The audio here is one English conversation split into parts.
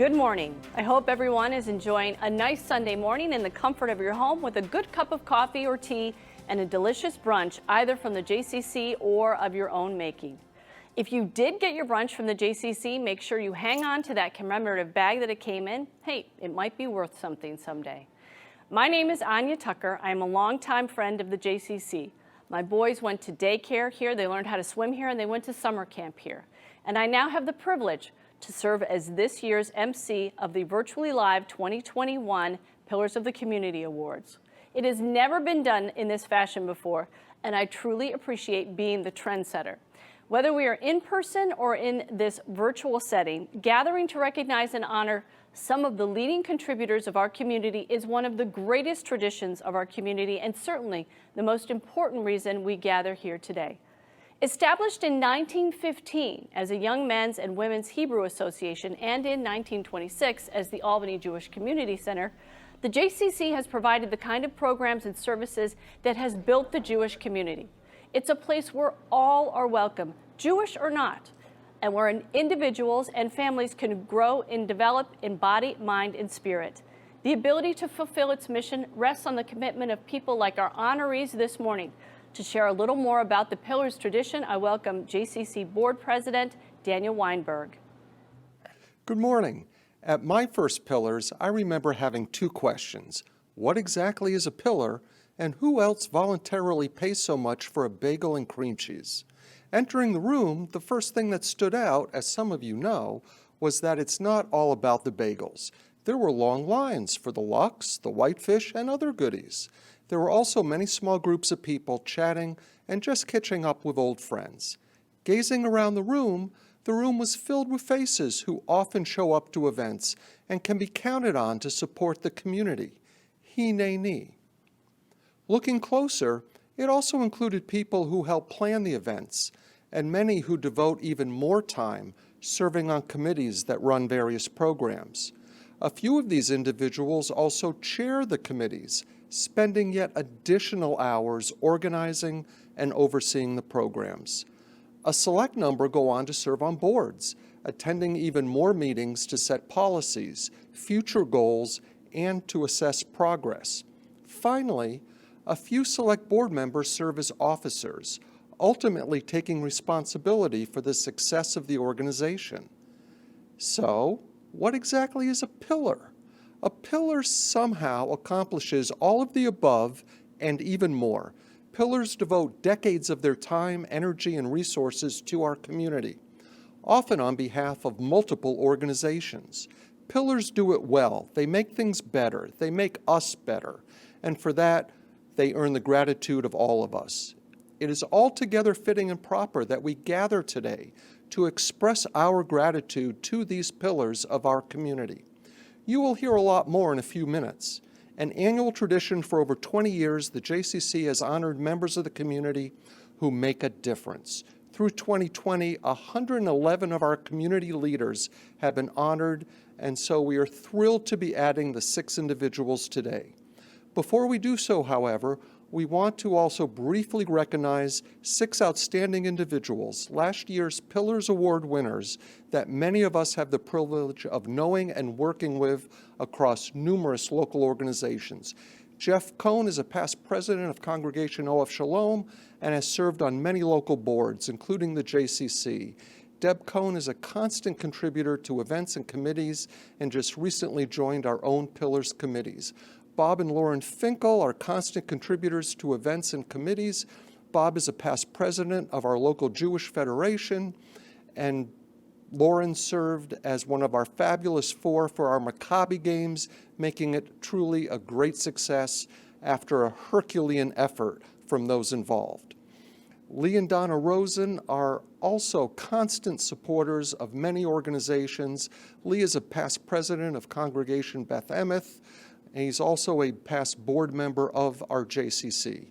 Good morning. I hope everyone is enjoying a nice Sunday morning in the comfort of your home with a good cup of coffee or tea and a delicious brunch, either from the JCC or of your own making. If you did get your brunch from the JCC, make sure you hang on to that commemorative bag that it came in. Hey, it might be worth something someday. My name is Anya Tucker. I am a longtime friend of the JCC. My boys went to daycare here, they learned how to swim here, and they went to summer camp here. And I now have the privilege to serve as this year's MC of the Virtually Live 2021 Pillars of the Community Awards. It has never been done in this fashion before, and I truly appreciate being the trendsetter. Whether we are in person or in this virtual setting, gathering to recognize and honor some of the leading contributors of our community is one of the greatest traditions of our community and certainly the most important reason we gather here today. Established in 1915 as a Young Men's and Women's Hebrew Association and in 1926 as the Albany Jewish Community Center, the JCC has provided the kind of programs and services that has built the Jewish community. It's a place where all are welcome, Jewish or not, and where individuals and families can grow and develop in body, mind, and spirit. The ability to fulfill its mission rests on the commitment of people like our honorees this morning. To share a little more about the Pillars tradition, I welcome JCC Board President Daniel Weinberg. Good morning. At my first Pillars, I remember having two questions. What exactly is a pillar, and who else voluntarily pays so much for a bagel and cream cheese? Entering the room, the first thing that stood out, as some of you know, was that it's not all about the bagels. There were long lines for the lox, the whitefish, and other goodies. There were also many small groups of people chatting and just catching up with old friends. Gazing around the room was filled with faces who often show up to events and can be counted on to support the community. Hineni. Looking closer, it also included people who help plan the events and many who devote even more time serving on committees that run various programs. A few of these individuals also chair the committees, spending yet additional hours organizing and overseeing the programs. A select number go on to serve on boards, attending even more meetings to set policies, future goals, and to assess progress. Finally, a few select board members serve as officers, ultimately taking responsibility for the success of the organization. So, what exactly is a pillar? A pillar somehow accomplishes all of the above and even more. Pillars devote decades of their time, energy, and resources to our community, often on behalf of multiple organizations. Pillars do it well. They make things better. They make us better. And for that, they earn the gratitude of all of us. It is altogether fitting and proper that we gather today to express our gratitude to these pillars of our community. You will hear a lot more in a few minutes. An annual tradition for over 20 years, the JCC has honored members of the community who make a difference. Through 2020, 111 of our community leaders have been honored, and so we are thrilled to be adding the 6 individuals today. Before we do so, however, we want to also briefly recognize 6 outstanding individuals, last year's Pillars Award winners that many of us have the privilege of knowing and working with across numerous local organizations. Jeff Cohn is a past president of Congregation OF Shalom and has served on many local boards, including the JCC. Deb Cohn is a constant contributor to events and committees and just recently joined our own Pillars committees. Bob and Lauren Finkel are constant contributors to events and committees. Bob is a past president of our local Jewish Federation, and Lauren served as one of our fabulous 4 for our Maccabi games, making it truly a great success after a Herculean effort from those involved. Lee and Donna Rosen are also constant supporters of many organizations. Lee is a past president of Congregation Beth Emeth, and he's also a past board member of our JCC.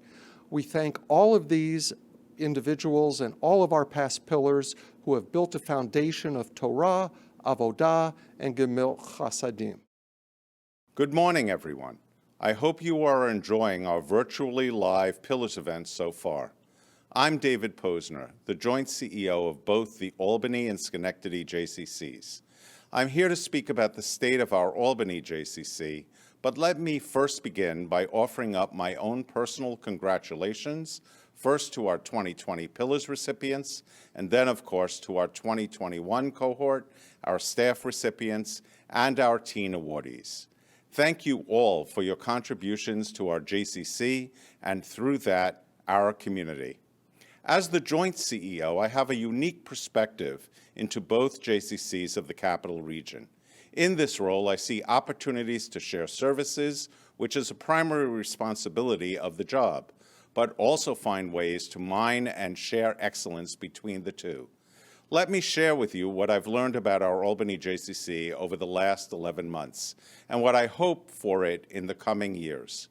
We thank all of these individuals and all of our past pillars who have built a foundation of Torah, Avodah, and Gemilut Chasadim. Good morning, everyone. I hope you are enjoying our virtually live Pillars events so far. I'm David Posner, the joint CEO of both the Albany and Schenectady JCCs. I'm here to speak about the state of our Albany JCC, but let me first begin by offering up my own personal congratulations, first to our 2020 Pillars recipients, and then, of course, to our 2021 cohort, our staff recipients, and our teen awardees. Thank you all for your contributions to our JCC and, through that, our community. As the joint CEO, I have a unique perspective into both JCCs of the Capital Region. In this role, I see opportunities to share services, which is a primary responsibility of the job, but also find ways to mine and share excellence between the two. Let me share with you what I've learned about our Albany JCC over the last 11 months and what I hope for it in the coming years.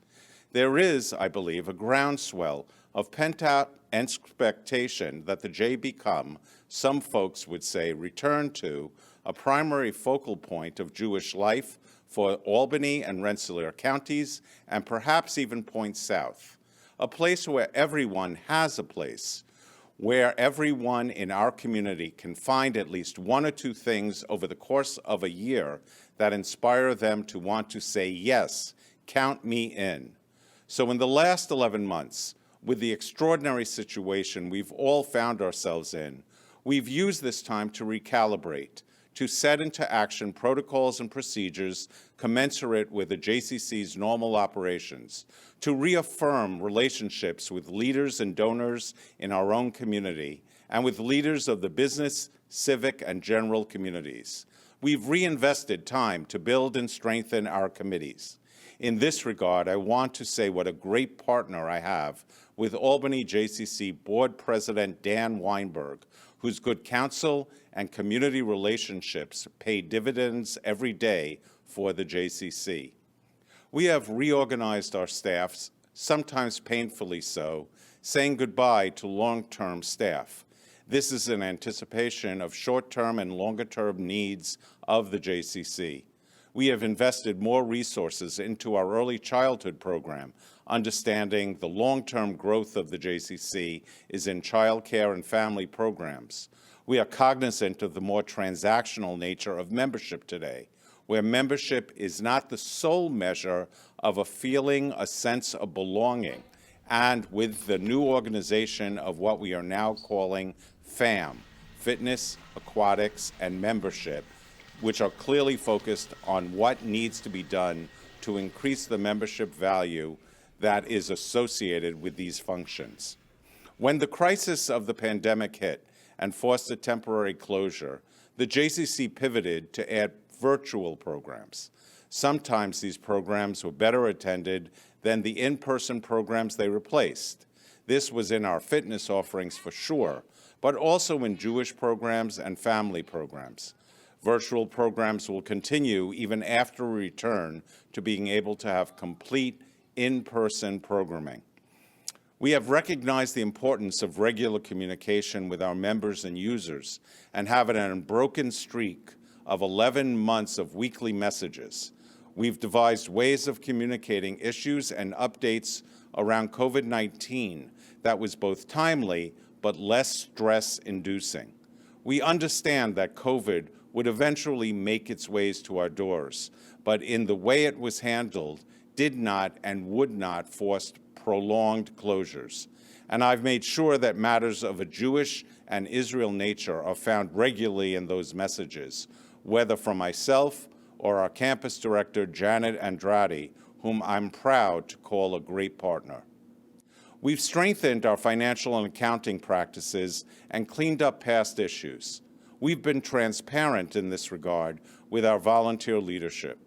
There is, I believe, a groundswell of pent-up expectation that the J become, some folks would say, return to, a primary focal point of Jewish life for Albany and Rensselaer counties, and perhaps even points south. A place where everyone has a place, where everyone in our community can find at least one or two things over the course of a year that inspire them to want to say, yes, count me in. So in the last 11 months, with the extraordinary situation we've all found ourselves in, we've used this time to recalibrate, to set into action protocols and procedures commensurate with the JCC's normal operations, to reaffirm relationships with leaders and donors in our own community, and with leaders of the business, civic, and general communities. We've reinvested time to build and strengthen our committees. In this regard, I want to say what a great partner I have with Albany JCC Board President Dan Weinberg, whose good counsel and community relationships pay dividends every day for the JCC. We have reorganized our staffs, sometimes painfully so, saying goodbye to long-term staff. This is in anticipation of short-term and longer-term needs of the JCC. We have invested more resources into our early childhood program, understanding the long-term growth of the JCC is in child care and family programs. We are cognizant of the more transactional nature of membership today, where membership is not the sole measure of a feeling, a sense of belonging, and with the new organization of what we are now calling FAM, Fitness, Aquatics, and Membership, which are clearly focused on what needs to be done to increase the membership value that is associated with these functions. When the crisis of the pandemic hit and forced a temporary closure, the JCC pivoted to add virtual programs. Sometimes these programs were better attended than the in-person programs they replaced. This was in our fitness offerings for sure, but also in Jewish programs and family programs. Virtual programs will continue even after we return to being able to have complete in-person programming. We have recognized the importance of regular communication with our members and users and have an unbroken streak of 11 months of weekly messages. We've devised ways of communicating issues and updates around COVID-19 that was both timely but less stress-inducing. We understand that COVID would eventually make its ways to our doors, but in the way it was handled, did not and would not force prolonged closures. And I've made sure that matters of a Jewish and Israel nature are found regularly in those messages, whether from myself or our campus director, Janet Andrade, whom I'm proud to call a great partner. We've strengthened our financial and accounting practices and cleaned up past issues. We've been transparent in this regard with our volunteer leadership.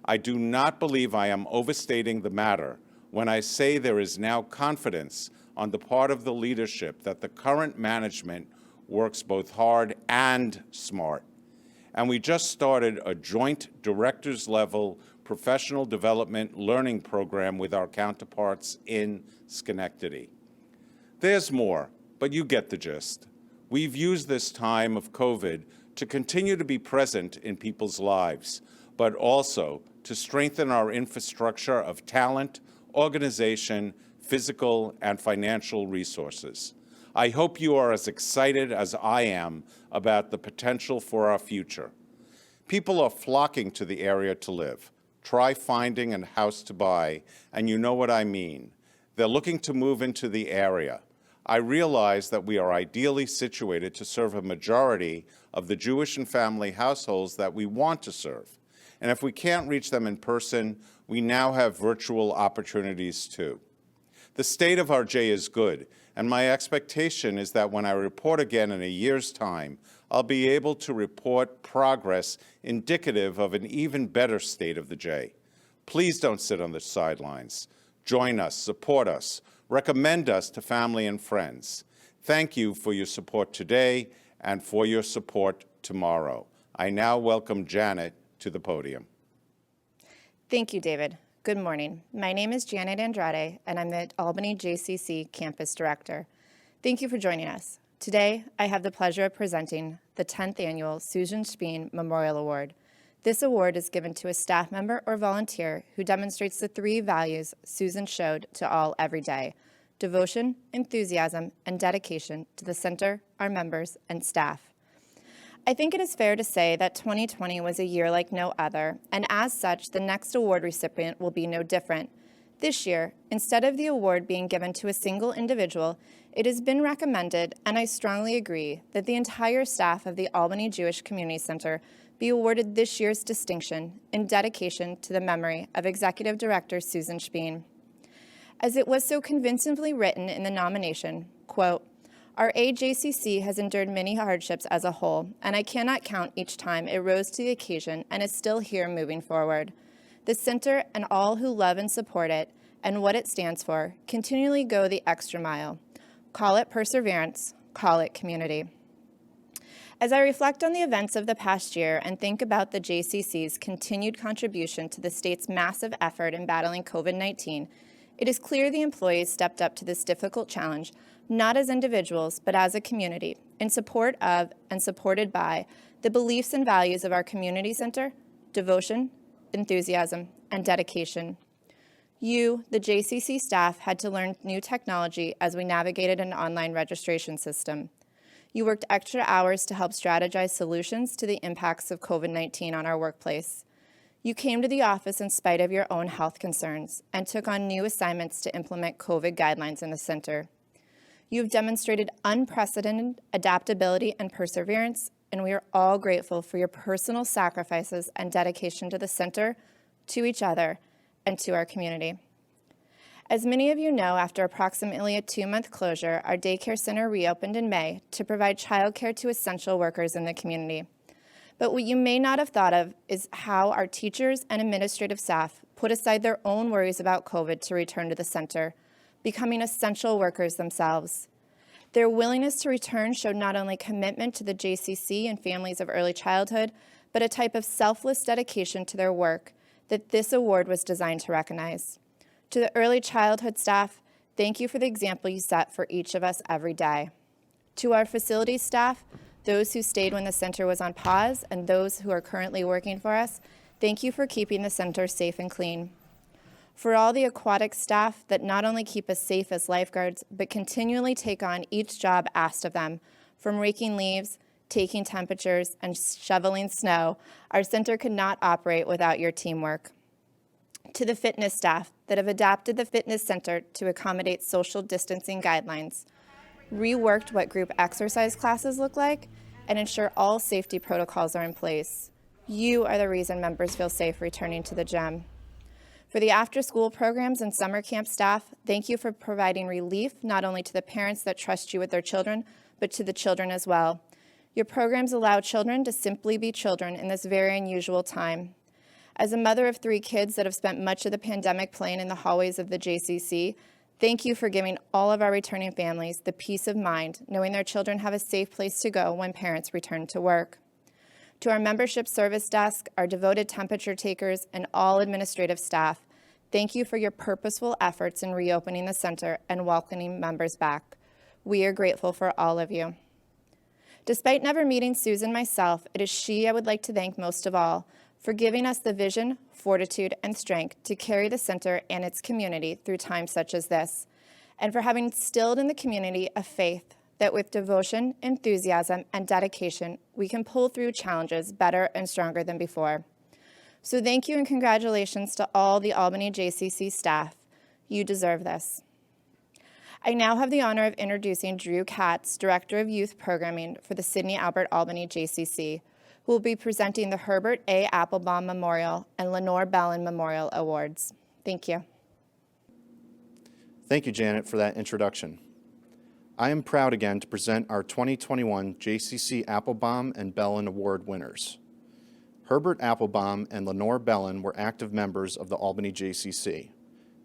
I do not believe I am overstating the matter when I say there is now confidence on the part of the leadership that the current management works both hard and smart. And we just started a joint directors-level professional development learning program with our counterparts in Schenectady. There's more, but you get the gist. We've used this time of COVID to continue to be present in people's lives, but also to strengthen our infrastructure of talent, organization, physical, and financial resources. I hope you are as excited as I am about the potential for our future. People are flocking to the area to live. Try finding a house to buy, and you know what I mean. They're looking to move into the area. I realize that we are ideally situated to serve a majority of the Jewish and family households that we want to serve. And if we can't reach them in person, we now have virtual opportunities too. The state of our J is good, and my expectation is that when I report again in a year's time, I'll be able to report progress indicative of an even better state of the J. Please don't sit on the sidelines. Join us, support us, recommend us to family and friends. Thank you for your support today and for your support tomorrow. I now welcome Janet to the podium. Thank you, David. Good morning. My name is Janet Andrade, and I'm the Albany JCC Campus Director. Thank you for joining us. Today, I have the pleasure of presenting the 10th Annual Susan Speen Memorial Award. This award is given to a staff member or volunteer who demonstrates the 3 values Susan showed to all every day: devotion, enthusiasm, and dedication to the center, our members, and staff. I think it is fair to say that 2020 was a year like no other, and as such, the next award recipient will be no different. This year, instead of the award being given to a single individual, it has been recommended, and I strongly agree, that the entire staff of the Albany Jewish Community Center be awarded this year's distinction in dedication to the memory of Executive Director Susan Speen. As it was so convincingly written in the nomination, quote, "Our AJCC has endured many hardships as a whole, and I cannot count each time it rose to the occasion and is still here moving forward. The center and all who love and support it and what it stands for continually go the extra mile. Call it perseverance, call it community." As I reflect on the events of the past year and think about the JCC's continued contribution to the state's massive effort in battling COVID-19, it is clear the employees stepped up to this difficult challenge, not as individuals, but as a community, in support of and supported by the beliefs and values of our community center: devotion, enthusiasm, and dedication. You, the JCC staff, had to learn new technology as we navigated an online registration system. You worked extra hours to help strategize solutions to the impacts of COVID-19 on our workplace. You came to the office in spite of your own health concerns and took on new assignments to implement COVID guidelines in the center. You've demonstrated unprecedented adaptability and perseverance, and we are all grateful for your personal sacrifices and dedication to the center, to each other, and to our community. As many of you know, after approximately a 2-month closure, our daycare center reopened in May to provide childcare to essential workers in the community. But what you may not have thought of is how our teachers and administrative staff put aside their own worries about COVID to return to the center, becoming essential workers themselves. Their willingness to return showed not only commitment to the JCC and families of early childhood, but a type of selfless dedication to their work that this award was designed to recognize. To the early childhood staff, thank you for the example you set for each of us every day. To our facilities staff, those who stayed when the center was on pause, and those who are currently working for us, thank you for keeping the center safe and clean. For all the aquatic staff that not only keep us safe as lifeguards, but continually take on each job asked of them, from raking leaves, taking temperatures, and shoveling snow, our center could not operate without your teamwork. To the fitness staff that have adapted the fitness center to accommodate social distancing guidelines, reworked what group exercise classes look like, and ensure all safety protocols are in place. You are the reason members feel safe returning to the gym. For the after-school programs and summer camp staff, thank you for providing relief not only to the parents that trust you with their children, but to the children as well. Your programs allow children to simply be children in this very unusual time. As a mother of 3 kids that have spent much of the pandemic playing in the hallways of the JCC, thank you for giving all of our returning families the peace of mind, knowing their children have a safe place to go when parents return to work. To our membership service desk, our devoted temperature takers, and all administrative staff, thank you for your purposeful efforts in reopening the center and welcoming members back. We are grateful for all of you. Despite never meeting Susan myself, it is she I would like to thank most of all for giving us the vision, fortitude, and strength to carry the center and its community through times such as this, and for having instilled in the community a faith that with devotion, enthusiasm, and dedication, we can pull through challenges better and stronger than before. So thank you and congratulations to all the Albany JCC staff. You deserve this. I now have the honor of introducing Drew Katz, Director of Youth Programming for the Sidney Albert Albany JCC, who will be presenting the Herbert A. Applebaum Memorial and Lenore Bellin Memorial Awards. Thank you. Thank you, Janet, for that introduction. I am proud again to present our 2021 JCC Applebaum and Bellin Award winners. Herbert Applebaum and Lenore Bellin were active members of the Albany JCC.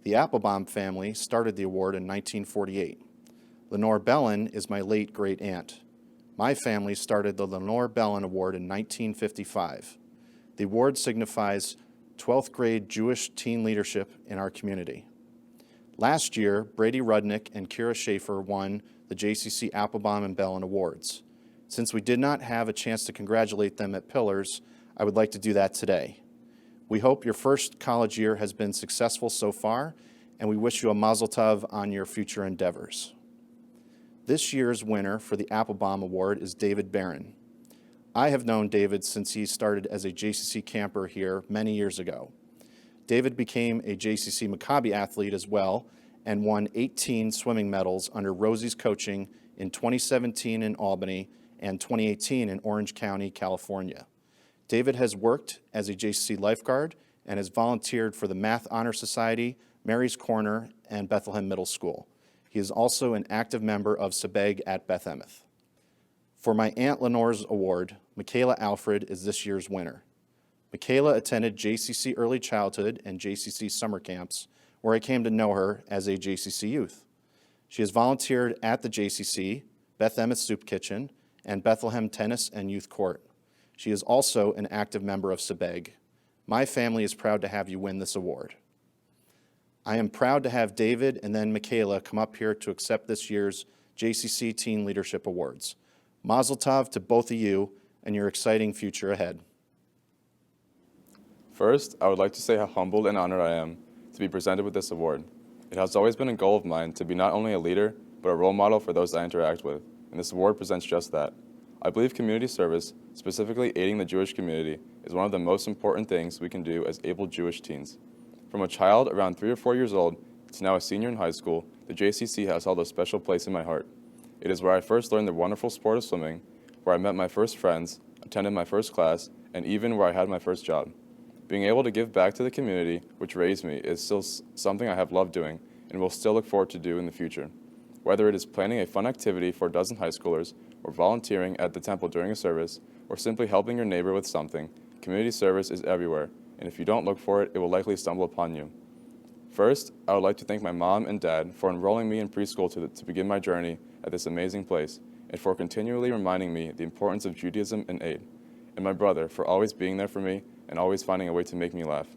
The Applebaum family started the award in 1948. Lenore Bellin is my late great-aunt. My family started the Lenore Bellin Award in 1955. The award signifies 12th grade Jewish teen leadership in our community. Last year, Brady Rudnick and Kira Schaefer won the JCC Applebaum and Bellin Awards. Since we did not have a chance to congratulate them at Pillars, I would like to do that today. We hope your first college year has been successful so far, and we wish you a mazel tov on your future endeavors. This year's winner for the Applebaum Award is David Barron. I have known David since he started as a JCC camper here many years ago. David became a JCC Maccabi athlete as well and won 18 swimming medals under Rosie's coaching in 2017 in Albany and 2018 in Orange County, California. David has worked as a JCC lifeguard and has volunteered for the Math Honor Society, Mary's Corner, and Bethlehem Middle School. He is also an active member of Sebeg at Beth Emeth. For my Aunt Lenore's award, Michaela Alfred is this year's winner. Michaela attended JCC Early Childhood and JCC Summer Camps, where I came to know her as a JCC youth. She has volunteered at the JCC, Beth Emeth Soup Kitchen, and Bethlehem Tennis and Youth Court. She is also an active member of Sebeg. My family is proud to have you win this award. I am proud to have David and then Michaela come up here to accept this year's JCC Teen Leadership Awards. Mazel tov to both of you and your exciting future ahead. First, I would like to say how humbled and honored I am to be presented with this award. It has always been a goal of mine to be not only a leader, but a role model for those I interact with, and this award presents just that. I believe community service, specifically aiding the Jewish community, is one of the most important things we can do as able Jewish teens. From a child around 3 or 4 years old to now a senior in high school, the JCC has held a special place in my heart. It is where I first learned the wonderful sport of swimming, where I met my first friends, attended my first class, and even where I had my first job. Being able to give back to the community which raised me is still something I have loved doing and will still look forward to do in the future. Whether it is planning a fun activity for a dozen high schoolers, or volunteering at the temple during a service, or simply helping your neighbor with something, community service is everywhere, and if you don't look for it, it will likely stumble upon you. First, I would like to thank my mom and dad for enrolling me in preschool to begin my journey at this amazing place, and for continually reminding me the importance of Judaism and aid, and my brother for always being there for me and always finding a way to make me laugh.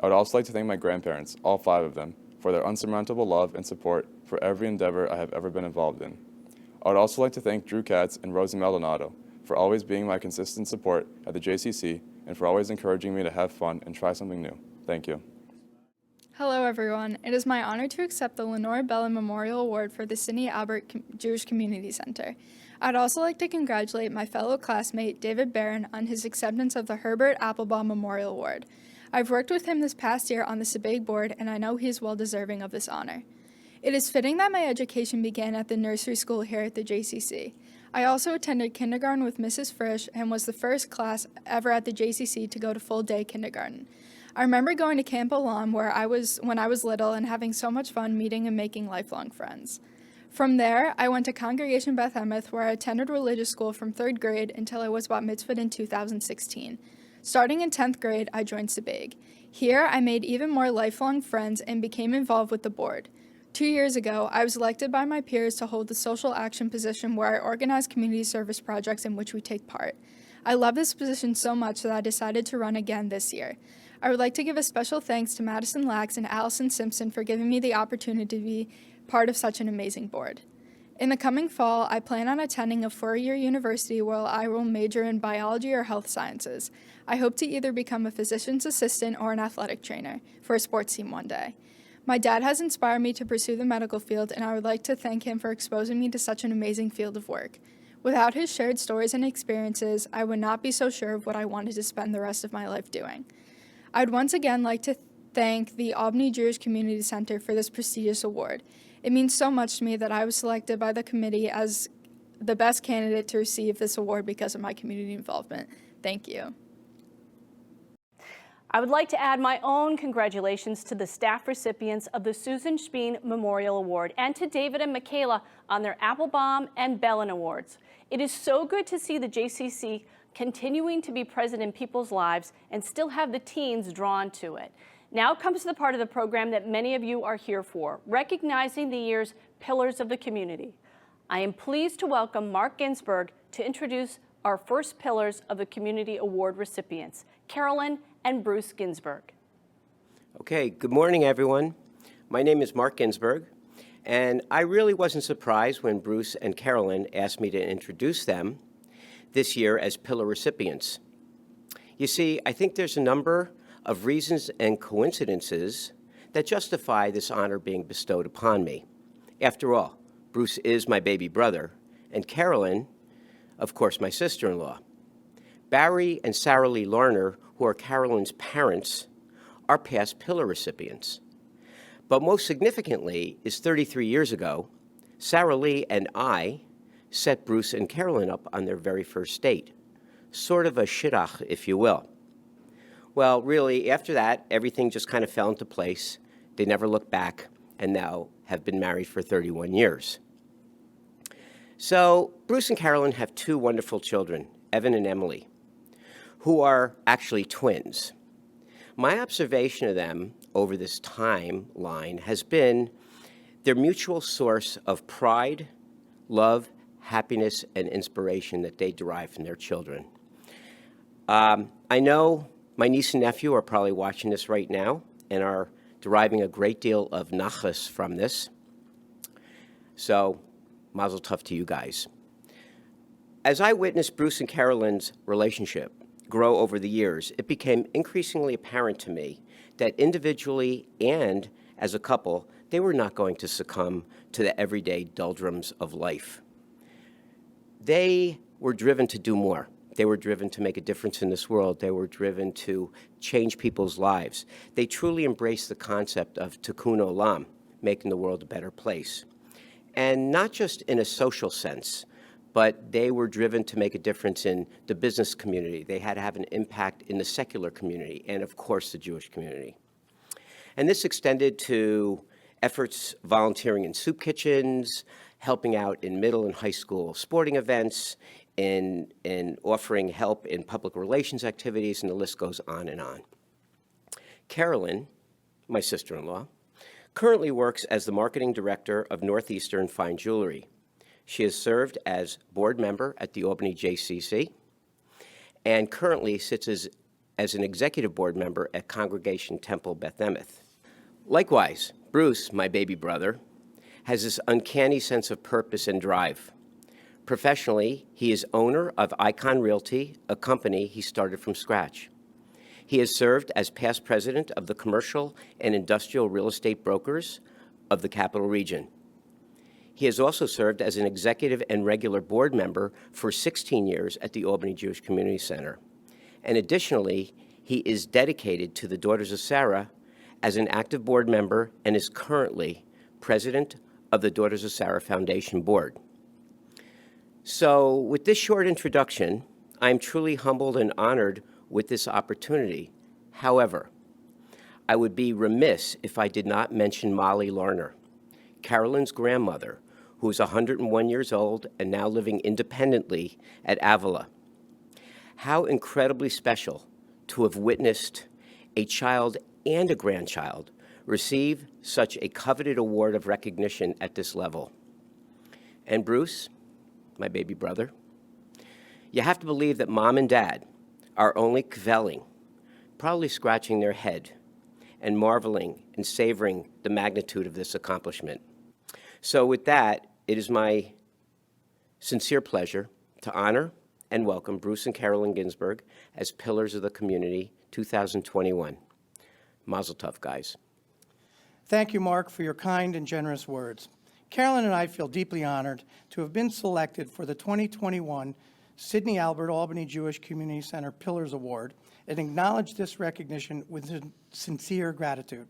I would also like to thank my grandparents, all 5 of them, for their unsurmountable love and support for every endeavor I have ever been involved in. I would also like to thank Drew Katz and Rosie Maldonado for always being my consistent support at the JCC and for always encouraging me to have fun and try something new. Thank you. Hello, everyone. It is my honor to accept the Lenore Bellin Memorial Award for the Sidney Albert Jewish Community Center. I'd also like to congratulate my fellow classmate, David Barron, on his acceptance of the Herbert Applebaum Memorial Award. I've worked with him this past year on the Sebeg board, and I know he is well deserving of this honor. It is fitting that my education began at the nursery school here at the JCC. I also attended kindergarten with Mrs. Frisch and was the first class ever at the JCC to go to full-day kindergarten. I remember going to Camp Elam when I was little and having so much fun meeting and making lifelong friends. From there, I went to Congregation Beth Emeth, where I attended religious school from 3rd grade until I was bat mitzvahed in 2016. Starting in 10th grade, I joined Sebeg. Here, I made even more lifelong friends and became involved with the board. 2 years ago, I was elected by my peers to hold the social action position where I organize community service projects in which we take part. I love this position so much that I decided to run again this year. I would like to give a special thanks to Madison Lax and Allison Simpson for giving me the opportunity to be part of such an amazing board. In the coming fall, I plan on attending a 4-year university where I will major in biology or health sciences. I hope to either become a physician's assistant or an athletic trainer for a sports team one day. My dad has inspired me to pursue the medical field, and I would like to thank him for exposing me to such an amazing field of work. Without his shared stories and experiences, I would not be so sure of what I wanted to spend the rest of my life doing. I'd once again like to thank the Albany Jewish Community Center for this prestigious award. It means so much to me that I was selected by the committee as the best candidate to receive this award because of my community involvement. Thank you. I would like to add my own congratulations to the staff recipients of the Susan Speen Memorial Award and to David and Michaela on their Applebaum and Bellin Awards. It is so good to see the JCC continuing to be present in people's lives and still have the teens drawn to it. Now comes the part of the program that many of you are here for, recognizing the year's pillars of the community. I am pleased to welcome Mark Ginsburg to introduce our first pillars of the Community Award recipients, Carolyn and Bruce Ginsburg. Okay, good morning, everyone. My name is Mark Ginsburg, and I really wasn't surprised when Bruce and Carolyn asked me to introduce them this year as pillar recipients. You see, I think there's a number of reasons and coincidences that justify this honor being bestowed upon me. After all, Bruce is my baby brother, and Carolyn, of course, my sister-in-law. Barry and Sarah Lee Larner, who are Carolyn's parents, are past pillar recipients. But most significantly is 33 years ago, Sarah Lee and I set Bruce and Carolyn up on their very first date, sort of a shidduch, if you will. Well, really, after that, everything just kind of fell into place. They never looked back and now have been married for 31 years. So Bruce and Carolyn have two wonderful children, Evan and Emily, who are actually twins. My observation of them over this timeline has been their mutual source of pride, love, happiness, and inspiration that they derive from their children. I know my niece and nephew are probably watching this right now and are deriving a great deal of nachas from this. So, mazel tov to you guys. As I witnessed Bruce and Carolyn's relationship grow over the years, it became increasingly apparent to me that individually and as a couple, they were not going to succumb to the everyday doldrums of life. They were driven to do more. They were driven to make a difference in this world. They were driven to change people's lives. They truly embraced the concept of tikkun olam, making the world a better place. And not just in a social sense, but they were driven to make a difference in the business community. They had to have an impact in the secular community and, of course, the Jewish community. And this extended to efforts volunteering in soup kitchens, helping out in middle and high school sporting events, in offering help in public relations activities, and the list goes on and on. Carolyn, my sister-in-law, currently works as the marketing director of Northeastern Fine Jewelry. She has served as board member at the Albany JCC and currently sits as an executive board member at Congregation Temple Beth Emeth. Likewise, Bruce, my baby brother, has this uncanny sense of purpose and drive. Professionally, he is owner of Icon Realty, a company he started from scratch. He has served as past president of the Commercial and Industrial Real Estate Brokers of the Capital Region. He has also served as an executive and regular board member for 16 years at the Albany Jewish Community Center. And additionally, he is dedicated to the Daughters of Sarah as an active board member and is currently president of the Daughters of Sarah Foundation Board. So with this short introduction, I'm truly humbled and honored with this opportunity. However, I would be remiss if I did not mention Molly Larner, Carolyn's grandmother, who is 101 years old and now living independently at Avila. How incredibly special to have witnessed a child and a grandchild receive such a coveted award of recognition at this level. And Bruce, my baby brother, you have to believe that mom and dad are only kvelling, probably scratching their head and marveling and savoring the magnitude of this accomplishment. So with that, it is my sincere pleasure to honor and welcome Bruce and Carolyn Ginsburg as Pillars of the Community 2021. Mazel tov, guys. Thank you, Mark, for your kind and generous words. Carolyn and I feel deeply honored to have been selected for the 2021 Sidney Albert Albany Jewish Community Center Pillars Award and acknowledge this recognition with sincere gratitude.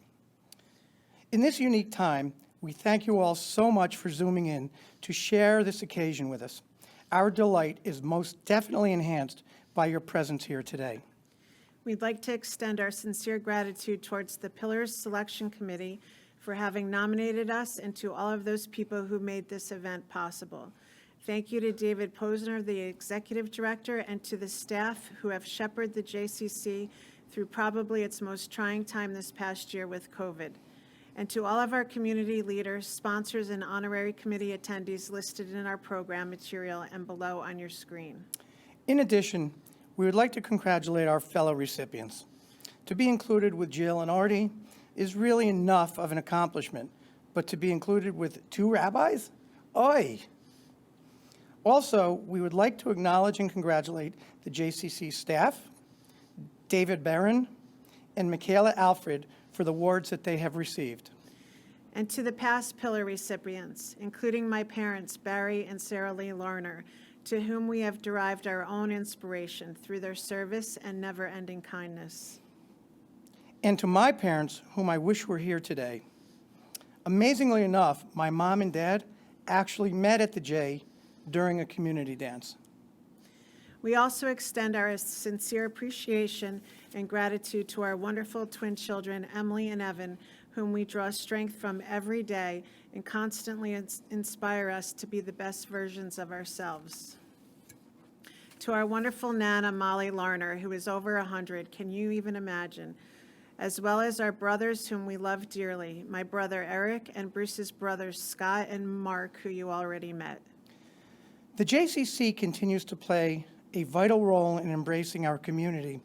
In this unique time, we thank you all so much for zooming in to share this occasion with us. Our delight is most definitely enhanced by your presence here today. We'd like to extend our sincere gratitude towards the Pillars Selection Committee for having nominated us and to all of those people who made this event possible. Thank you to David Posner, the Executive Director, and to the staff who have shepherded the JCC through probably its most trying time this past year with COVID. And to all of our community leaders, sponsors, and honorary committee attendees listed in our program material and below on your screen. In addition, we would like to congratulate our fellow recipients. To be included with Jill and Artie is really enough of an accomplishment, but to be included with 2 rabbis? Oy! Also, we would like to acknowledge and congratulate the JCC staff, David Barron, and Michaela Alfred for the awards that they have received. And to the past pillar recipients, including my parents, Barry and Sarah Lee Larner, to whom we have derived our own inspiration through their service and never-ending kindness. And to my parents, whom I wish were here today. Amazingly enough, my mom and dad actually met at the J during a community dance. We also extend our sincere appreciation and gratitude to our wonderful twin children, Emily and Evan, whom we draw strength from every day and constantly inspire us to be the best versions of ourselves. To our wonderful Nana, Molly Larner, who is over 100, can you even imagine? As well as our brothers whom we love dearly, my brother Eric and Bruce's brothers Scott and Mark, who you already met. The JCC continues to play a vital role in embracing our community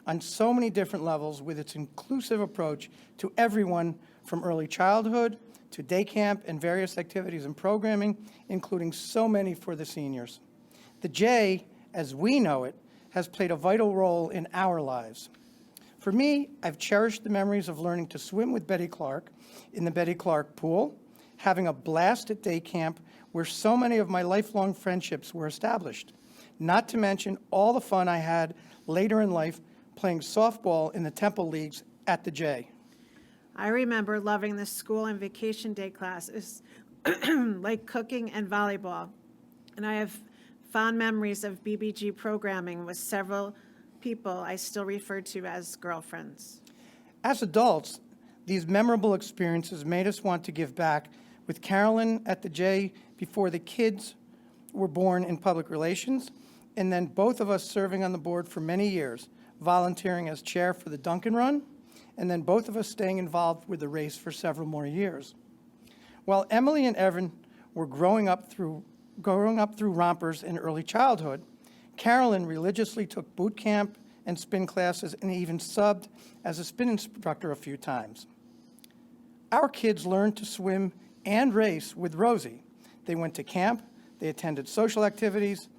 on so many different levels with its inclusive approach to everyone from early childhood to day camp and various activities and programming, including so many for the seniors. The J, as we know it, has played a vital role in our lives. For me, I've cherished the memories of learning to swim with Betty Clark in the Betty Clark pool, having a blast at day camp where so many of my lifelong friendships were established, not to mention all the fun I had later in life playing softball in the Temple Leagues at the J. I remember loving the school and vacation day classes like cooking and volleyball, and I have fond memories of BBG programming with several people I still refer to as girlfriends. As adults, these memorable experiences made us want to give back, with Carolyn at the J before the kids were born in public relations, and then both of us serving on the board for many years, volunteering as chair for the Duncan Run, and then both of us staying involved with the race for several more years. While Emily and Evan were growing up through rompers in early childhood, Carolyn religiously took boot camp and spin classes and even subbed as a spin instructor a few times. Our kids learned to swim and race with Rosie. They went to camp, they attended social activities.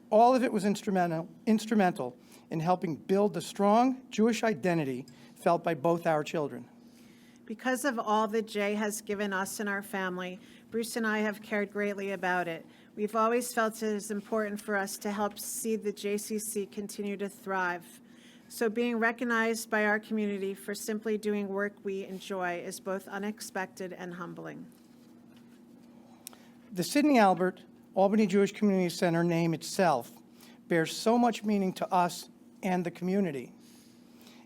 All of it was instrumental in helping build the strong Jewish identity felt by both our children. Because of all that Jay has given us and our family, Bruce and I have cared greatly about it. We've always felt it is important for us to help see the JCC continue to thrive. So being recognized by our community for simply doing work we enjoy is both unexpected and humbling. The Sidney Albert Albany Jewish Community Center name itself bears so much meaning to us and the community,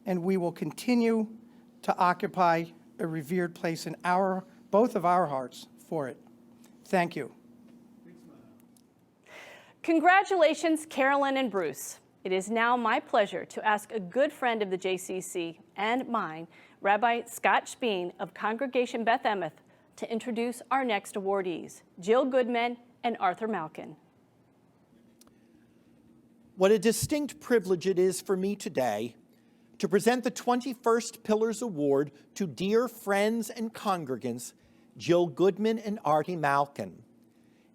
and we will continue to occupy a revered place in both of our hearts for it. Thank you. Congratulations, Carolyn and Bruce. It is now my pleasure to ask a good friend of the JCC and mine, Rabbi Scott Speen of Congregation Beth Emeth, to introduce our next awardees, Jill Goodman and Arthur Malkin. What a distinct privilege it is for me today to present the 21st Pillars Award to dear friends and congregants, Jill Goodman and Artie Malkin.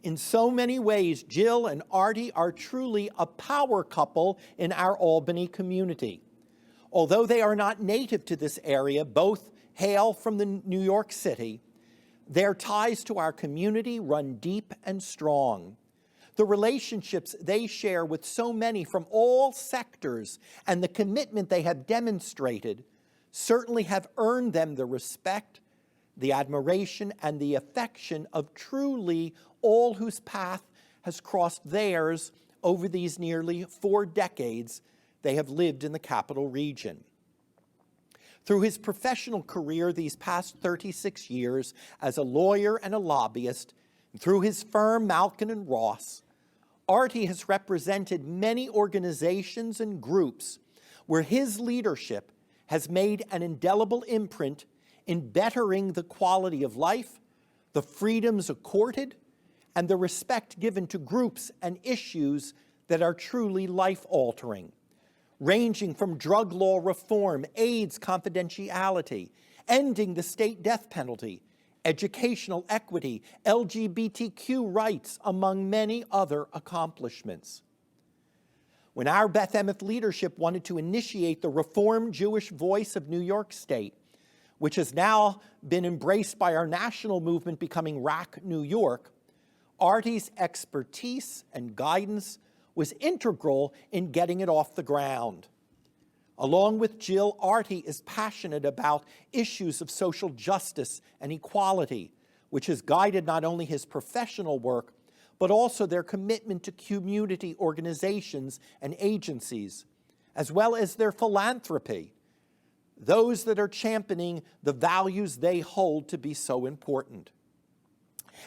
In so many ways, Jill and Artie are truly a power couple in our Albany community. Although they are not native to this area, both hail from the New York City, their ties to our community run deep and strong. The relationships they share with so many from all sectors and the commitment they have demonstrated certainly have earned them the respect, the admiration, and the affection of truly all whose path has crossed theirs over these nearly 4 decades they have lived in the capital region. Through his professional career these past 36 years as a lawyer and a lobbyist, and through his firm Malkin and Ross, Artie has represented many organizations and groups where his leadership has made an indelible imprint in bettering the quality of life, the freedoms accorded, and the respect given to groups and issues that are truly life-altering, ranging from drug law reform, AIDS confidentiality, ending the state death penalty, educational equity, LGBTQ rights, among many other accomplishments. When our Beth Emeth leadership wanted to initiate the Reformed Jewish Voice of New York State, which has now been embraced by our national movement becoming RAC New York, Artie's expertise and guidance was integral in getting it off the ground. Along with Jill, Artie is passionate about issues of social justice and equality, which has guided not only his professional work, but also their commitment to community organizations and agencies, as well as their philanthropy, those that are championing the values they hold to be so important.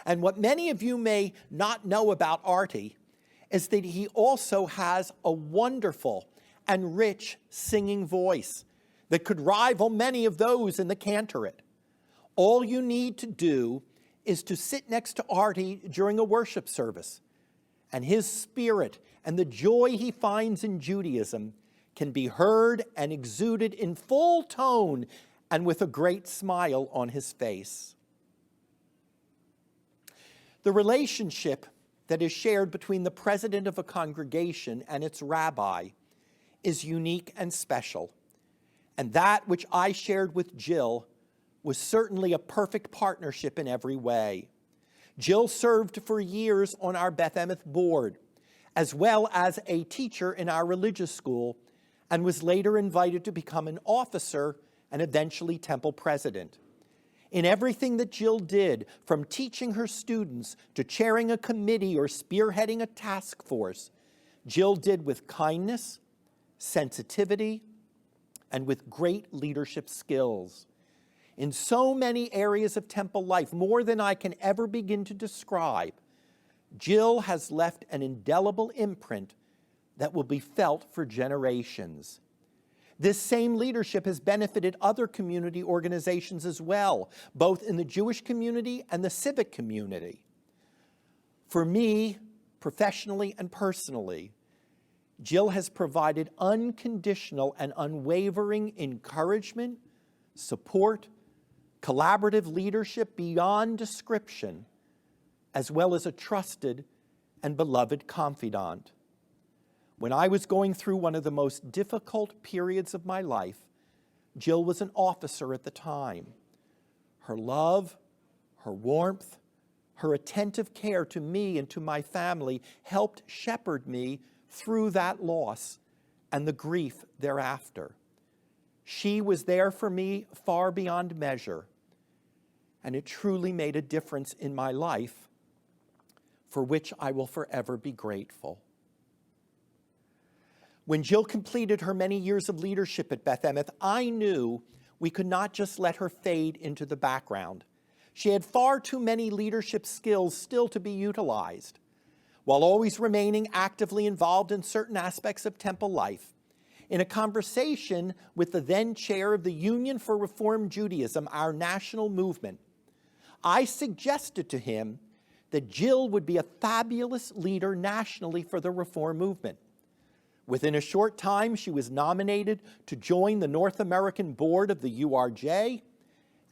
And what many of you may not know about Artie is that he also has a wonderful and rich singing voice that could rival many of those in the cantorate. All you need to do is to sit next to Artie during a worship service, and his spirit and the joy he finds in Judaism can be heard and exuded in full tone and with a great smile on his face. The relationship that is shared between the president of a congregation and its rabbi is unique and special, and that which I shared with Jill was certainly a perfect partnership in every way. Jill served for years on our Beth Emeth board, as well as a teacher in our religious school, and was later invited to become an officer and eventually temple president. In everything that Jill did, from teaching her students to chairing a committee or spearheading a task force, Jill did with kindness, sensitivity, and with great leadership skills. In so many areas of temple life, more than I can ever begin to describe, Jill has left an indelible imprint that will be felt for generations. This same leadership has benefited other community organizations as well, both in the Jewish community and the civic community. For me, professionally and personally, Jill has provided unconditional and unwavering encouragement, support, collaborative leadership beyond description, as well as a trusted and beloved confidant. When I was going through one of the most difficult periods of my life, Jill was an officer at the time. Her love, her warmth, her attentive care to me and to my family helped shepherd me through that loss and the grief thereafter. She was there for me far beyond measure, and it truly made a difference in my life, for which I will forever be grateful. When Jill completed her many years of leadership at Beth Emeth, I knew we could not just let her fade into the background. She had far too many leadership skills still to be utilized. While always remaining actively involved in certain aspects of temple life, in a conversation with the then chair of the Union for Reform Judaism, our national movement, I suggested to him that Jill would be a fabulous leader nationally for the Reform movement. Within a short time, she was nominated to join the North American board of the URJ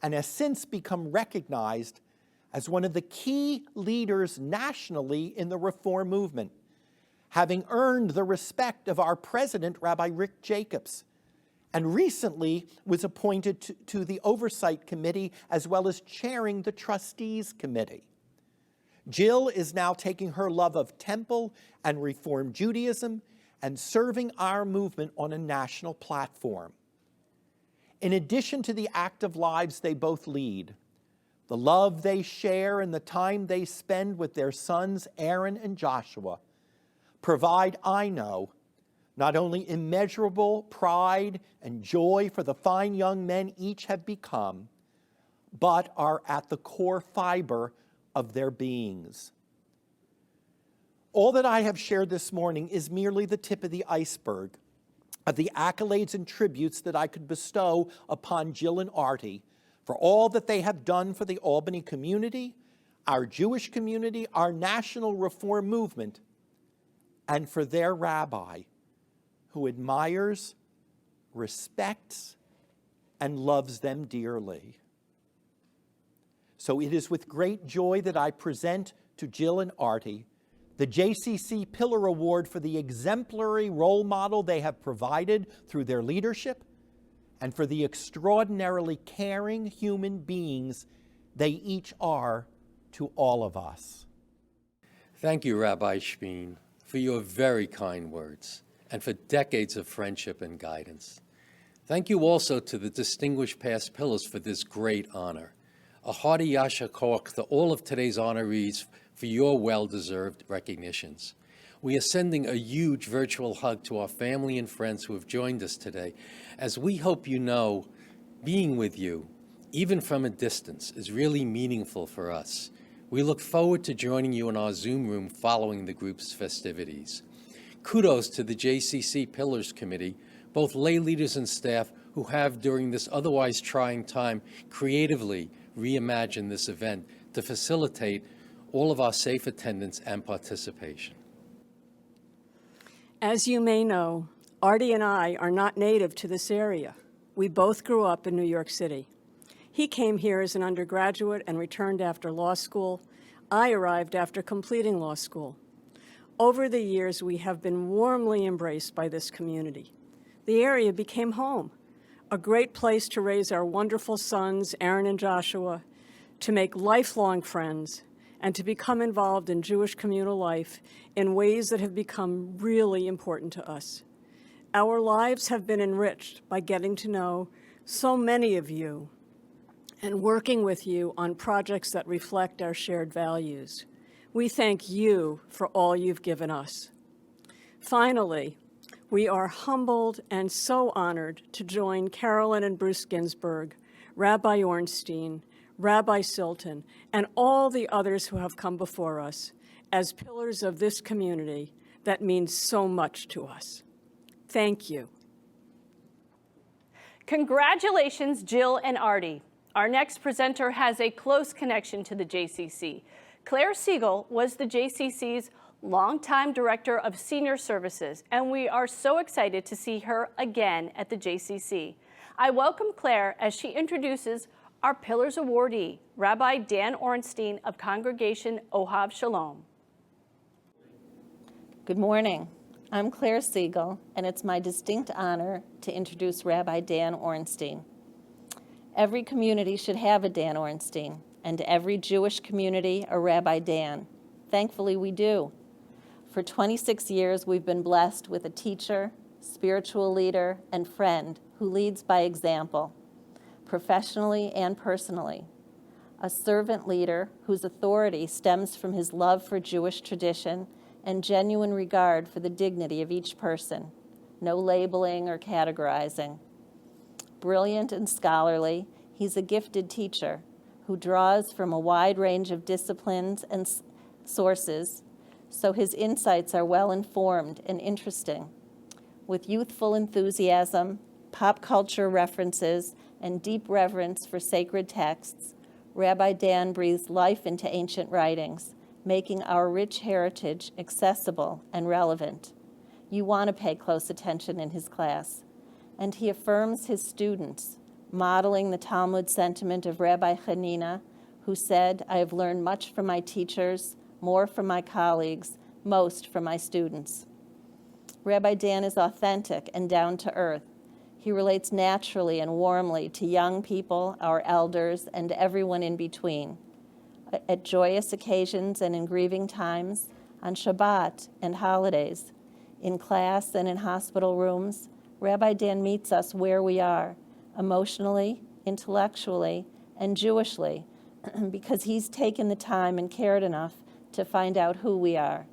and has since become recognized as one of the key leaders nationally in the Reform movement, having earned the respect of our president, Rabbi Rick Jacobs, and recently was appointed to the Oversight Committee as well as chairing the Trustees Committee. Jill is now taking her love of temple and Reform Judaism and serving our movement on a national platform. In addition to the active lives they both lead, the love they share and the time they spend with their sons Aaron and Joshua provide, I know, not only immeasurable pride and joy for the fine young men each have become, but are at the core fiber of their beings. All that I have shared this morning is merely the tip of the iceberg of the accolades and tributes that I could bestow upon Jill and Artie for all that they have done for the Albany community, our Jewish community, our national reform movement, and for their rabbi, who admires, respects, and loves them dearly. So it is with great joy that I present to Jill and Artie the JCC Pillar Award for the exemplary role model they have provided through their leadership and for the extraordinarily caring human beings they each are to all of us. Thank you, Rabbi Shpeen, for your very kind words and for decades of friendship and guidance. Thank you also to the distinguished past pillars for this great honor. A hearty yasher koach to all of today's honorees for your well-deserved recognitions. We are sending a huge virtual hug to our family and friends who have joined us today, as we hope you know being with you, even from a distance, is really meaningful for us. We look forward to joining you in our Zoom room following the group's festivities. Kudos to the JCC Pillars Committee, both lay leaders and staff who have, during this otherwise trying time, creatively reimagined this event to facilitate all of our safe attendance and participation. As you may know, Artie and I are not native to this area. We both grew up in New York City. He came here as an undergraduate and returned after law school. I arrived after completing law school. Over the years, we have been warmly embraced by this community. The area became home, a great place to raise our wonderful sons, Aaron and Joshua, to make lifelong friends, and to become involved in Jewish communal life in ways that have become really important to us. Our lives have been enriched by getting to know so many of you and working with you on projects that reflect our shared values. We thank you for all you've given us. Finally, we are humbled and so honored to join Carolyn and Bruce Ginsburg, Rabbi Ornstein, Rabbi Silton, and all the others who have come before us as pillars of this community that means so much to us. Thank you. Congratulations, Jill and Artie. Our next presenter has a close connection to the JCC. Claire Siegel was the JCC's longtime Director of Senior Services, and we are so excited to see her again at the JCC. I welcome Claire as she introduces our Pillars awardee, Rabbi Dan Ornstein of Congregation Ohav Shalom. Good morning. I'm Claire Siegel, and it's my distinct honor to introduce Rabbi Dan Ornstein. Every community should have a Dan Ornstein, and every Jewish community a Rabbi Dan. Thankfully, we do. For 26 years, we've been blessed with a teacher, spiritual leader, and friend who leads by example, professionally and personally. A servant leader whose authority stems from his love for Jewish tradition and genuine regard for the dignity of each person, no labeling or categorizing. Brilliant and scholarly, he's a gifted teacher who draws from a wide range of disciplines and sources, so his insights are well-informed and interesting. With youthful enthusiasm, pop culture references, and deep reverence for sacred texts, Rabbi Dan breathes life into ancient writings, making our rich heritage accessible and relevant. You want to pay close attention in his class. And he affirms his students, modeling the Talmud sentiment of Rabbi Hanina, who said, "I have learned much from my teachers, more from my colleagues, most from my students." Rabbi Dan is authentic and down to earth. He relates naturally and warmly to young people, our elders, and everyone in between. At joyous occasions and in grieving times, on Shabbat and holidays, in class and in hospital rooms, Rabbi Dan meets us where we are, emotionally, intellectually, and Jewishly, because he's taken the time and cared enough to find out who we are.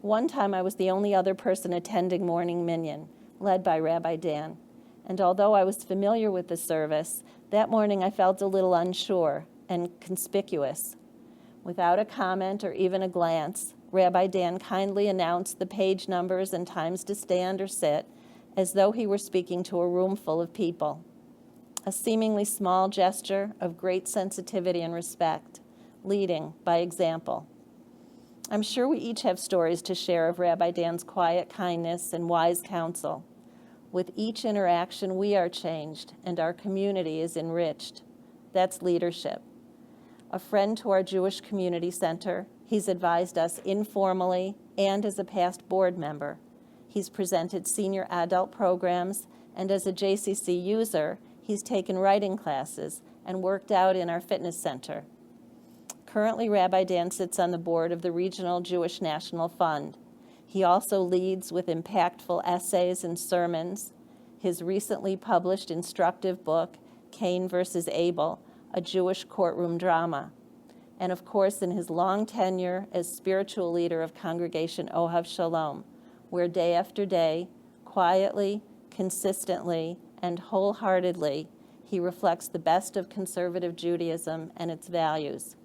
One time I was the only other person attending morning minyan, led by Rabbi Dan. And although I was familiar with the service, that morning I felt a little unsure and conspicuous. Without a comment or even a glance, Rabbi Dan kindly announced the page numbers and times to stand or sit, as though he were speaking to a room full of people. A seemingly small gesture of great sensitivity and respect, leading by example. I'm sure we each have stories to share of Rabbi Dan's quiet kindness and wise counsel. With each interaction, we are changed and our community is enriched. That's leadership. A friend to our Jewish Community Center, he's advised us informally and as a past board member. He's presented senior adult programs, and as a JCC user, he's taken writing classes and worked out in our fitness center. Currently, Rabbi Dan sits on the board of the Regional Jewish National Fund. He also leads with impactful essays and sermons. His recently published instructive book, Cain versus Abel, a Jewish courtroom drama. And of course, in his long tenure as spiritual leader of Congregation Ohav Shalom, where day after day, quietly, consistently, and wholeheartedly, he reflects the best of conservative Judaism and its values.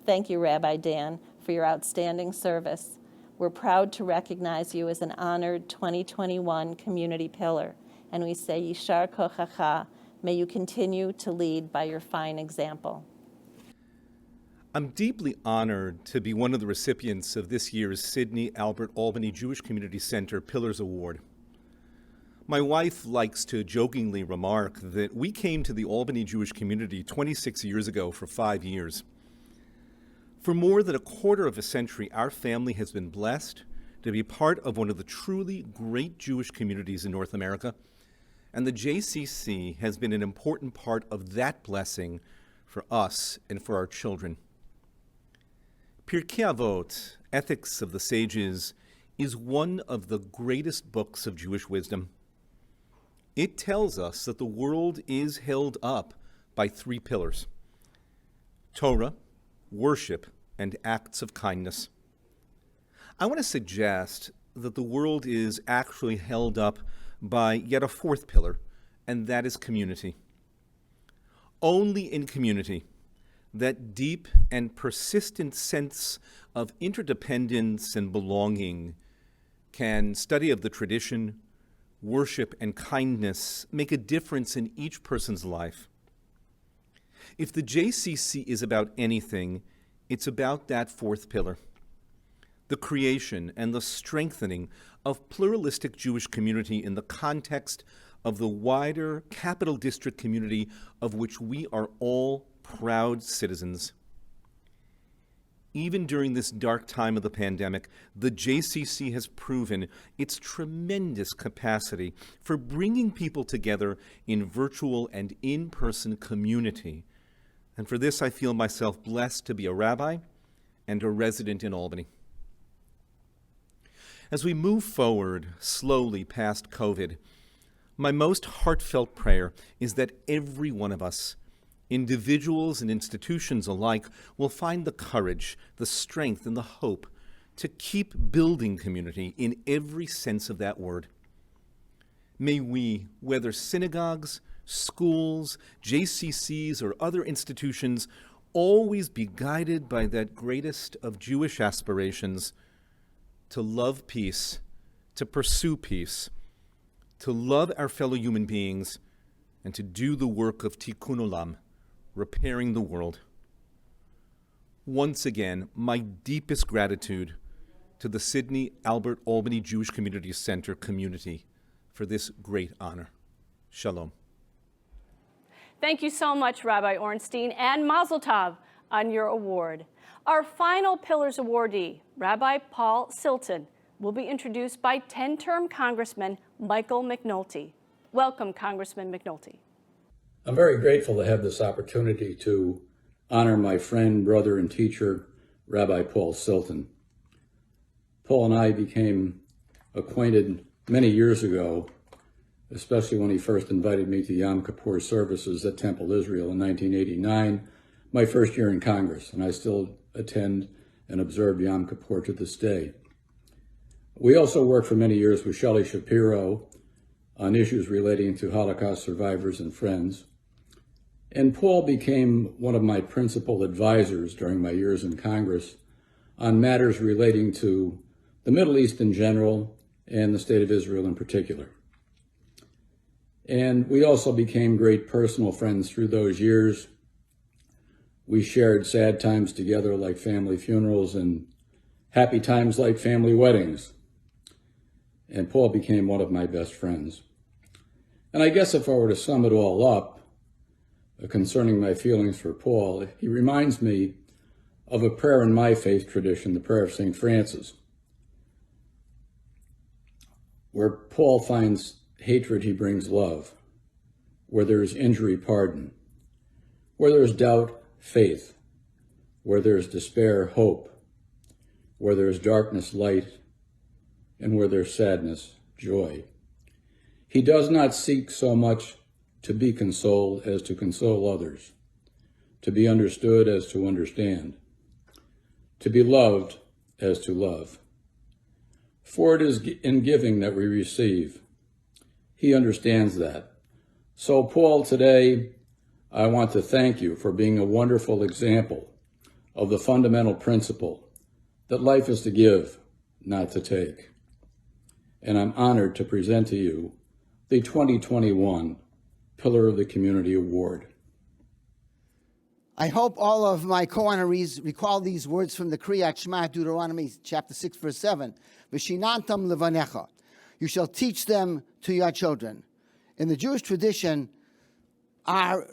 Thank you, Rabbi Dan, for your outstanding service. We're proud to recognize you as an honored 2021 Community Pillar, and we say Yishar Kochacha, may you continue to lead by your fine example. I'm deeply honored to be one of the recipients of this year's Sidney Albert Albany Jewish Community Center Pillars Award. My wife likes to jokingly remark that we came to the Albany Jewish community 26 years ago for 5 years. For more than a quarter of a century, our family has been blessed to be part of one of the truly great Jewish communities in North America, and the JCC has been an important part of that blessing for us and for our children. Pirkei Avot, Ethics of the Sages, is one of the greatest books of Jewish wisdom. It tells us that the world is held up by 3 pillars: Torah, worship, and acts of kindness. I want to suggest that the world is actually held up by yet a 4th pillar, and that is community. Only in community, that deep and persistent sense of interdependence and belonging, can study of the tradition, worship, and kindness make a difference in each person's life. If the JCC is about anything, it's about that 4th pillar, the creation and the strengthening of pluralistic Jewish community in the context of the wider Capital District community of which we are all proud citizens. Even during this dark time of the pandemic, the JCC has proven its tremendous capacity for bringing people together in virtual and in-person community. And for this, I feel myself blessed to be a rabbi and a resident in Albany. As we move forward slowly past COVID, my most heartfelt prayer is that every one of us, individuals and institutions alike, will find the courage, the strength, and the hope to keep building community in every sense of that word. May we, whether synagogues, schools, JCCs, or other institutions, always be guided by that greatest of Jewish aspirations: to love peace, to pursue peace, to love our fellow human beings, and to do the work of tikkun olam, repairing the world. Once again, my deepest gratitude to the Sidney Albert Albany Jewish Community Center community for this great honor. Shalom. Thank you so much, Rabbi Ornstein, and Mazel Tov on your award. Our final Pillars awardee, Rabbi Paul Silton, will be introduced by 10-term Congressman Michael McNulty. Welcome, Congressman McNulty. I'm very grateful to have this opportunity to honor my friend, brother, and teacher, Rabbi Paul Silton. Paul and I became acquainted many years ago, especially when he first invited me to Yom Kippur services at Temple Israel in 1989, my first year in Congress, and I still attend and observe Yom Kippur to this day. We also worked for many years with Shelley Shapiro on issues relating to Holocaust survivors and friends. And Paul became one of my principal advisors during my years in Congress on matters relating to the Middle East in general and the State of Israel in particular. And we also became great personal friends through those years. We shared sad times together like family funerals and happy times like family weddings. And Paul became one of my best friends. And I guess if I were to sum it all up concerning my feelings for Paul, he reminds me of a prayer in my faith tradition, the prayer of St. Francis, where Paul finds hatred, he brings love. Where there is injury, pardon. Where there is doubt, faith. Where there is despair, hope. Where there is darkness, light. And where there is sadness, joy. He does not seek so much to be consoled as to console others, to be understood as to understand, to be loved as to love. For it is in giving that we receive. He understands that. So, Paul, today, I want to thank you for being a wonderful example of the fundamental principle that life is to give, not to take. And I'm honored to present to you the 2021 Pillar of the Community Award. I hope all of my co-honorees recall these words from the Kriyat Shema, Deuteronomy chapter 6, verse 7. V'shinantam levanecha. You shall teach them to your children. In the Jewish tradition, our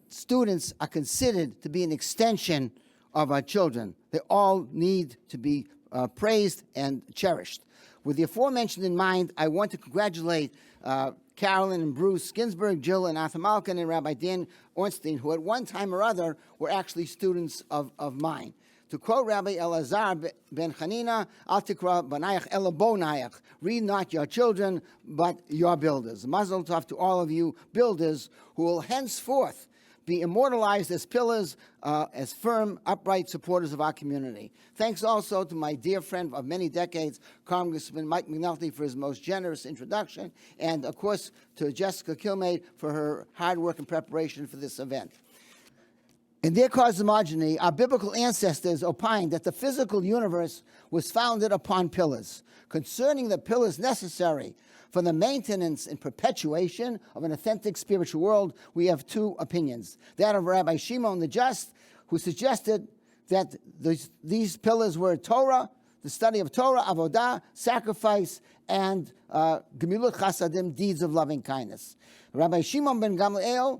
students are considered to be an extension of our children. They all need to be praised and cherished. With the aforementioned in mind, I want to congratulate Carolyn and Bruce Ginsburg, Jill and Arthur Malkin, and Rabbi Dan Ornstein, who at one time or other were actually students of mine. To quote Rabbi Elazar ben Hanina, Al tikra banayach ela bonayach, read not your children, but your builders. Mazel tov to all of you builders who will henceforth be immortalized as pillars, as firm, upright supporters of our community. Thanks also to my dear friend of many decades, Congressman Mike McNulty, for his most generous introduction, and of course to Jessica Kilmade for her hard work and preparation for this event. In their cosmogony, our biblical ancestors opined that the physical universe was founded upon pillars. Concerning the pillars necessary for the maintenance and perpetuation of an authentic spiritual world, we have two opinions. That of Rabbi Shimon the Just, who suggested that these pillars were Torah, the study of Torah, avodah, sacrifice, and gemilut chasadim, deeds of loving kindness. Rabbi Shimon ben Gamliel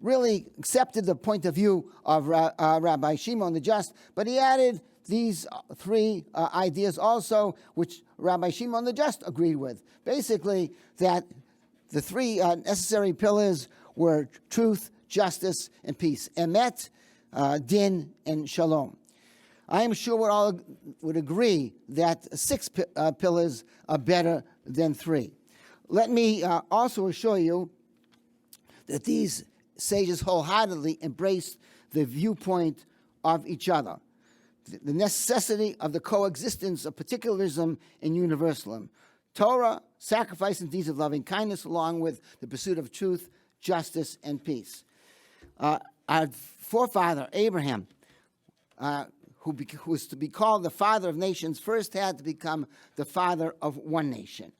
really accepted the point of view of Rabbi Shimon the Just, but he added these three ideas also, which Rabbi Shimon the Just agreed with. Basically, that the three necessary pillars were truth, justice, and peace. Emet, din, and shalom. I am sure we all would agree that six pillars are better than three. Let me also assure you that these sages wholeheartedly embraced the viewpoint of each other, the necessity of the coexistence of particularism and universalism, Torah, sacrifice, and deeds of loving kindness, along with the pursuit of truth, justice, and peace. Our forefather, Abraham, who was to be called the father of nations, first had to become the father of one nation.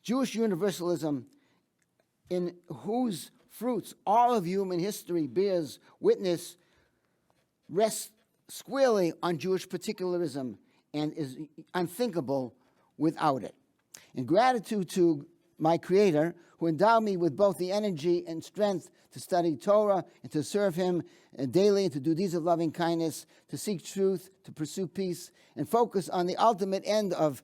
Jewish universalism, in whose fruits all of human history bears witness, rests squarely on Jewish particularism and is unthinkable without it. In gratitude to my Creator, who endowed me with both the energy and strength to study Torah and to serve Him daily, and to do deeds of loving kindness, to seek truth, to pursue peace, and focus on the ultimate end of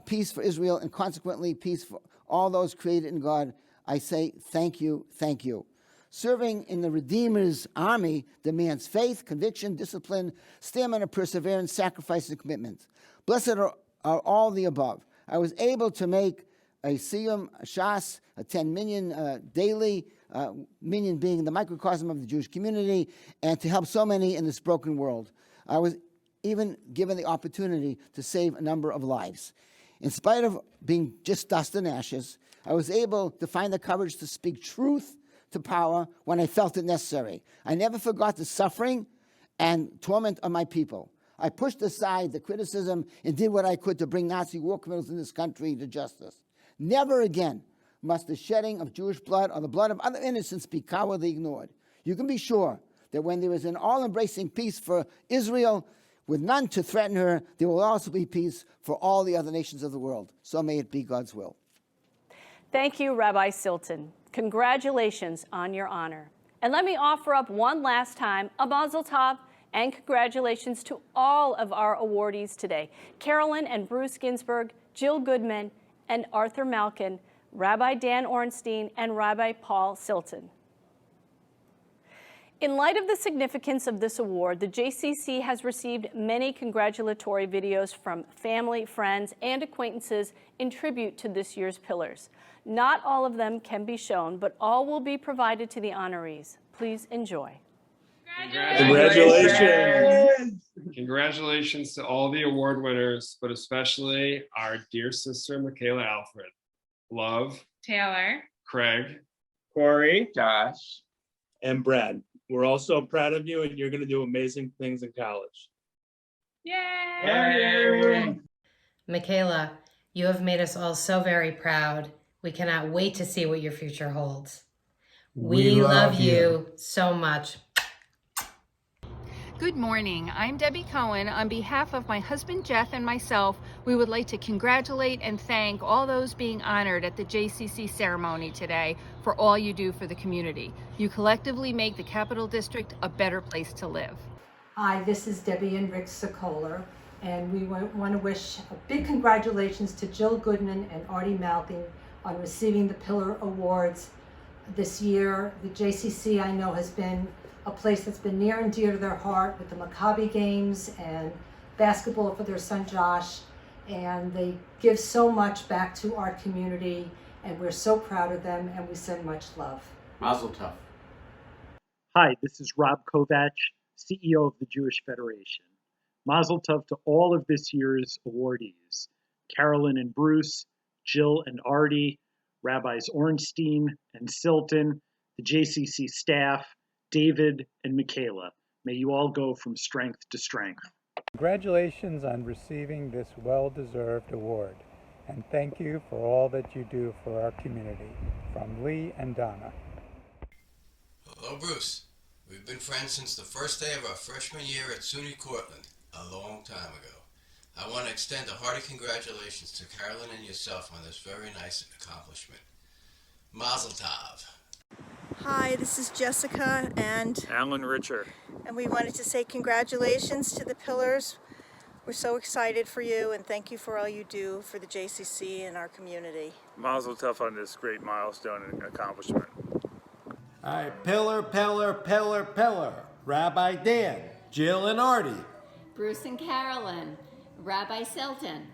peace for Israel and consequently peace for all those created in God, I say thank you, thank you. Serving in the Redeemer's army demands faith, conviction, discipline, stamina, perseverance, sacrifice, and commitment. Blessed are all the above. I was able to make a siyum, a shas, a 10 million daily, million being the microcosm of the Jewish community, and to help so many in this broken world. I was even given the opportunity to save a number of lives. In spite of being just dust and ashes, I was able to find the courage to speak truth to power when I felt it necessary. I never forgot the suffering and torment of my people. I pushed aside the criticism and did what I could to bring Nazi war criminals in this country to justice. Never again must the shedding of Jewish blood or the blood of other innocents be cowardly ignored. You can be sure that when there is an all-embracing peace for Israel, with none to threaten her, there will also be peace for all the other nations of the world. So may it be God's will. Thank you, Rabbi Silton. Congratulations on your honor. And let me offer up one last time a mazel tov and congratulations to all of our awardees today: Carolyn and Bruce Ginsburg, Jill Goodman and Arthur Malkin, Rabbi Dan Ornstein, and Rabbi Paul Silton. In light of the significance of this award, the JCC has received many congratulatory videos from family, friends, and acquaintances in tribute to this year's pillars. Not all of them can be shown, but all will be provided to the honorees. Please enjoy. Congratulations! Congratulations to all the award winners, but especially our dear sister, Michaela Alfred. Love, Taylor, Craig, Corey, Josh, and Brad. We're all so proud of you, and you're going to do amazing things in college. yay! Michaela, you have made us all so very proud. We cannot wait to see what your future holds. We love you so much. Good morning. I'm Debbie Cohen. On behalf of my husband Jeff and myself, we would like to congratulate and thank all those being honored at the JCC ceremony today for all you do for the community. You collectively make the Capital District a better place to live. Hi, this is Debbie and Rick Sokoler, and we want to wish a big congratulations to Jill Goodman and Artie Malkin on receiving the Pillar Awards this year. The JCC, I know, has been a place that's been near and dear to their heart with the Maccabi games and basketball for their son Josh, and they give so much back to our community, and we're so proud of them, and we send much love. Mazel tov. Hi, this is Rob Kovach, CEO of the Jewish Federation. Mazel tov to all of this year's awardees: Carolyn and Bruce, Jill and Artie, Rabbis Ornstein and Silton, the JCC staff, David and Michaela. May you all go from strength to strength. Congratulations on receiving this well-deserved award, and thank you for all that you do for our community. From Lee and Donna. Hello, Bruce. We've been friends since the first day of our freshman year at SUNY Cortland, a long time ago. I want to extend a hearty congratulations to Carolyn and yourself on this very nice accomplishment. Mazel tov. Hi, this is Jessica and Alan Richer. And we wanted to say congratulations to the Pillars. We're so excited for you, and thank you for all you do for the JCC and our community. Mazel tov on this great milestone and accomplishment. All right, Pillar, Pillar, Pillar, Pillar. Rabbi Dan, Jill and Artie. Bruce and Carolyn, Rabbi Silton.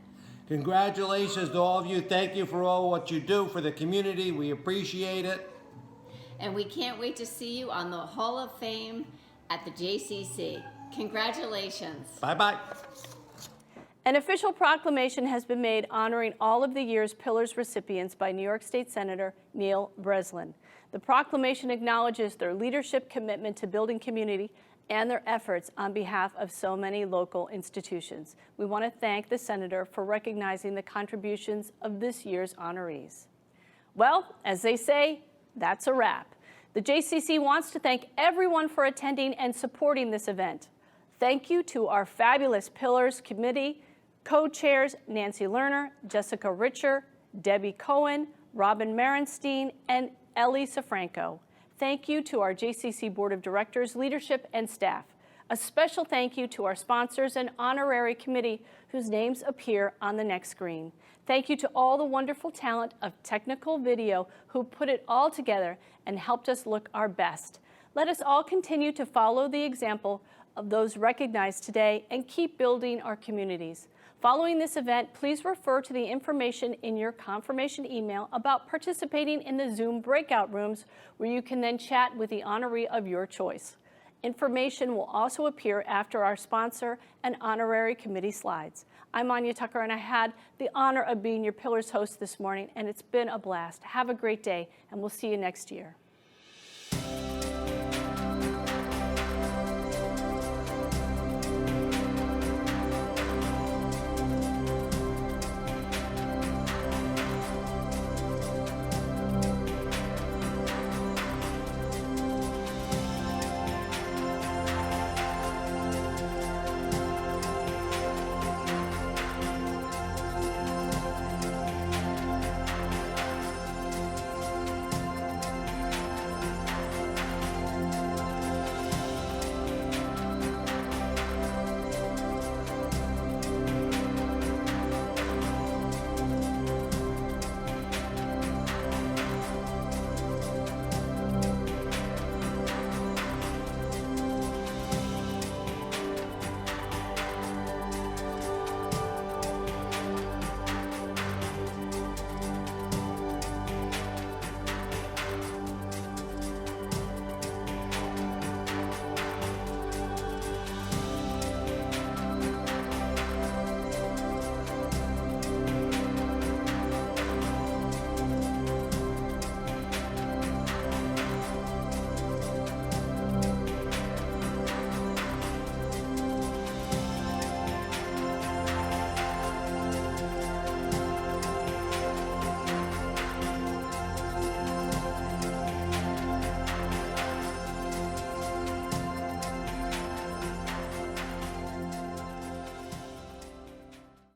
Congratulations to all of you. Thank you for all what you do for the community. We appreciate it. And we can't wait to see you on the Hall of Fame at the JCC. Congratulations. Bye-bye. An official proclamation has been made honoring all of the year's Pillars recipients by New York State Senator Neil Breslin. The proclamation acknowledges their leadership, commitment to building community, and their efforts on behalf of so many local institutions. We want to thank the Senator for recognizing the contributions of this year's honorees. Well, as they say, that's a wrap. The JCC wants to thank everyone for attending and supporting this event. Thank you to our fabulous Pillars Committee co-chairs Nancy Lerner, Jessica Richer, Debbie Cohen, Robin Merenstein, and Ellie Safranco. Thank you to our JCC Board of Directors, leadership, and staff. A special thank you to our sponsors and honorary committee whose names appear on the next screen. Thank you to all the wonderful talent of technical video who put it all together and helped us look our best. Let us all continue to follow the example of those recognized today and keep building our communities. Following this event, please refer to the information in your confirmation email about participating in the Zoom breakout rooms where you can then chat with the honoree of your choice. Information will also appear after our sponsor and honorary committee slides. I'm Anya Tucker, and I had the honor of being your Pillars host this morning, and it's been a blast. Have a great day, and we'll see you next year.